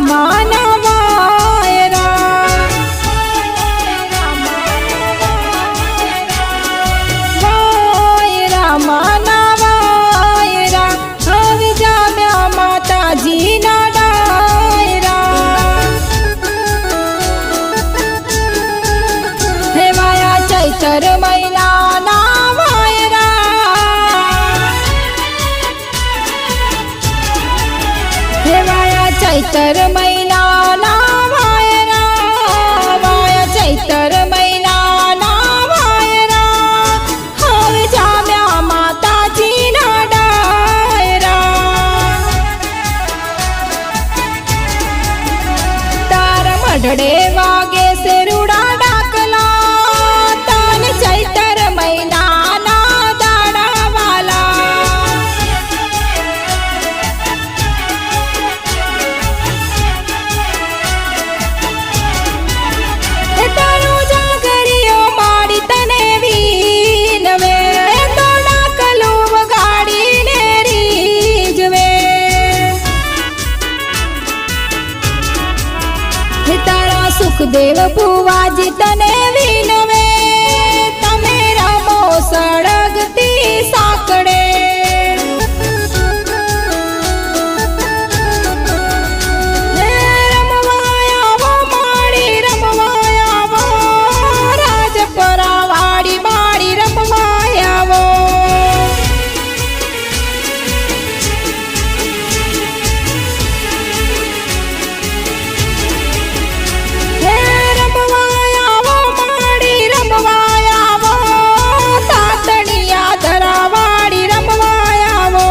રામાના વાયરા રામાના વાયરા હવે જામ્યા માતાજીના ડાયરા હેવાયા ચૈતર મહિનાના વાયરા હેવાયા ચૈતર મહિનાના વાયરા વાયા ચૈતર મહિનાના વાયરા હવે જામ્યા માતાજીના ડાયરા તારા મઢડે વાગે શેરુડા ડાકલા તન ચૈતર મહિનાના દાડા વાલા તારું જાગરીઓ માડી તને વીનવે તો ડાકલું વગાડીને રીજવે તારા સુખદેવ ભુવાજી તને વિનવે તમે રમો સળગતી સાંકળે રમવાયાવો માડી રમવાયાવો રાજપરા વાડી માડી રમવાયાવો રમવાયાવો માડી રમવાયાવો તાતણિયા ધરાવાડી રમવાયાવો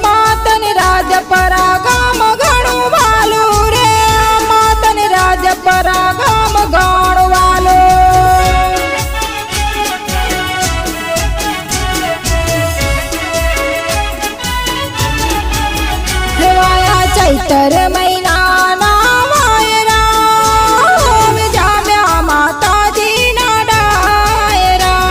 માતને રાજપરા ગામ ઘણું વાલું રે માતને રાજપરા ગામ ઘણું વાલું હેવાયા ચૈતર મહિનાના વાયરા હવે જામ્યા માતાજીના ડાયરા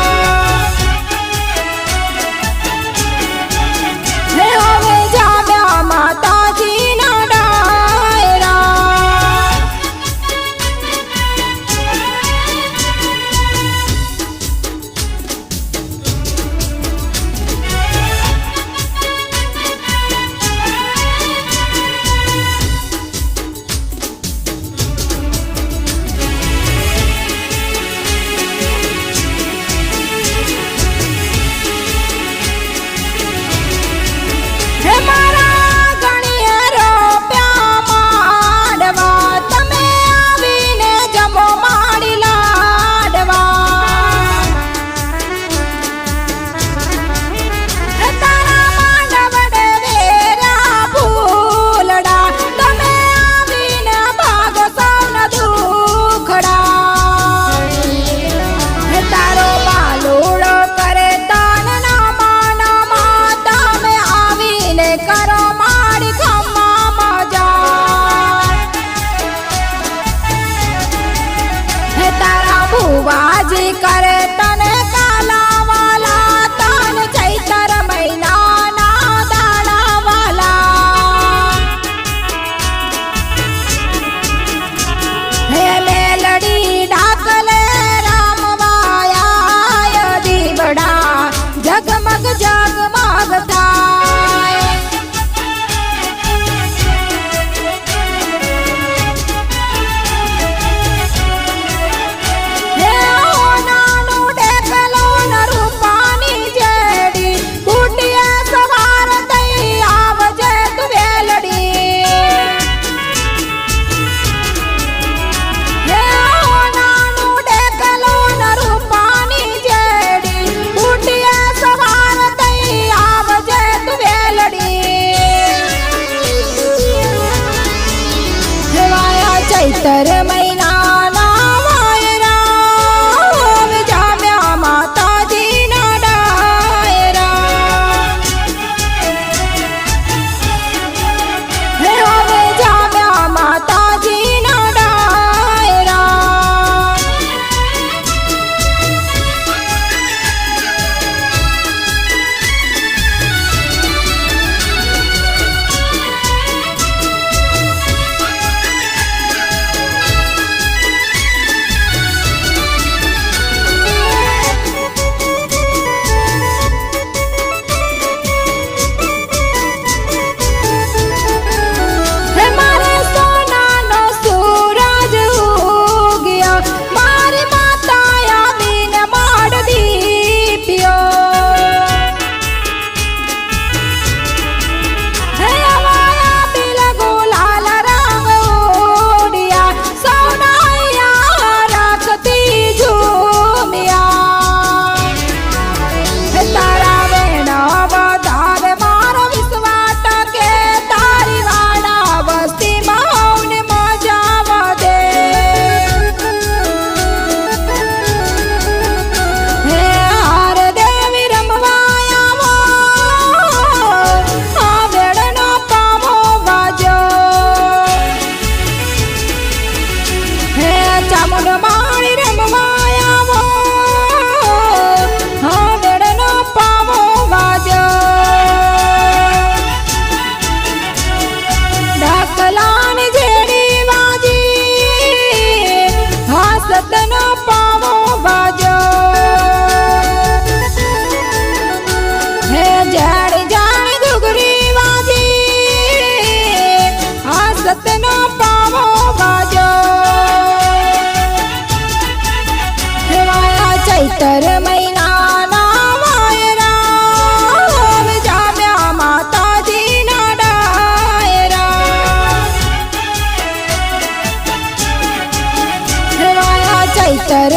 હવે જામ્યા માતાજીના ડાયરા હે મારા ગણિયરો પ્યામાડવા તમે આવીને જમો માડી લાડવા હે તારા માંડવડે વેરા ફૂલડા તમે આવીને ભાગો સૌના દુખડા હે તારો બાલુડો કરે તાનના માનામાં તમે આવીને કરો માડી ખમ્મા મજા હે તારા ભુવાજી કરે તને કાલાવાલા તન ચૈતર મહિનાના દાડાવાલા હે મેલડી ડાકલે રામવાયા દીવડા જગમગ જગમગ થાય હે નાનું ડેકલો ન રૂપાની જેડી કુટીએ સવાર થઈ આવજે તું વેલડી હે નાનું ડેકલો ન રૂપાની જેડી કુટીએ સવાર થઈ આવજે તું વેલડી હેવાયા ચૈતર મહિનાના વાયરા હવે જામ્યા માતાજીના ડાયરા હવે જામ્યા માતાજીના ડાયરા ચામુંડ માળી રમવા આવો હાડળનો પાવો વાજો ઢાકલાની જેડી વાજી હાસતનો પાવો વાજો હે જાડી જાડી ઘૂઘરી વાજી હાસતનો પાવો વાજો ચૈતર મહિનાના વાયરા જામ્યા માતાજીના ડાયરા ચૈતર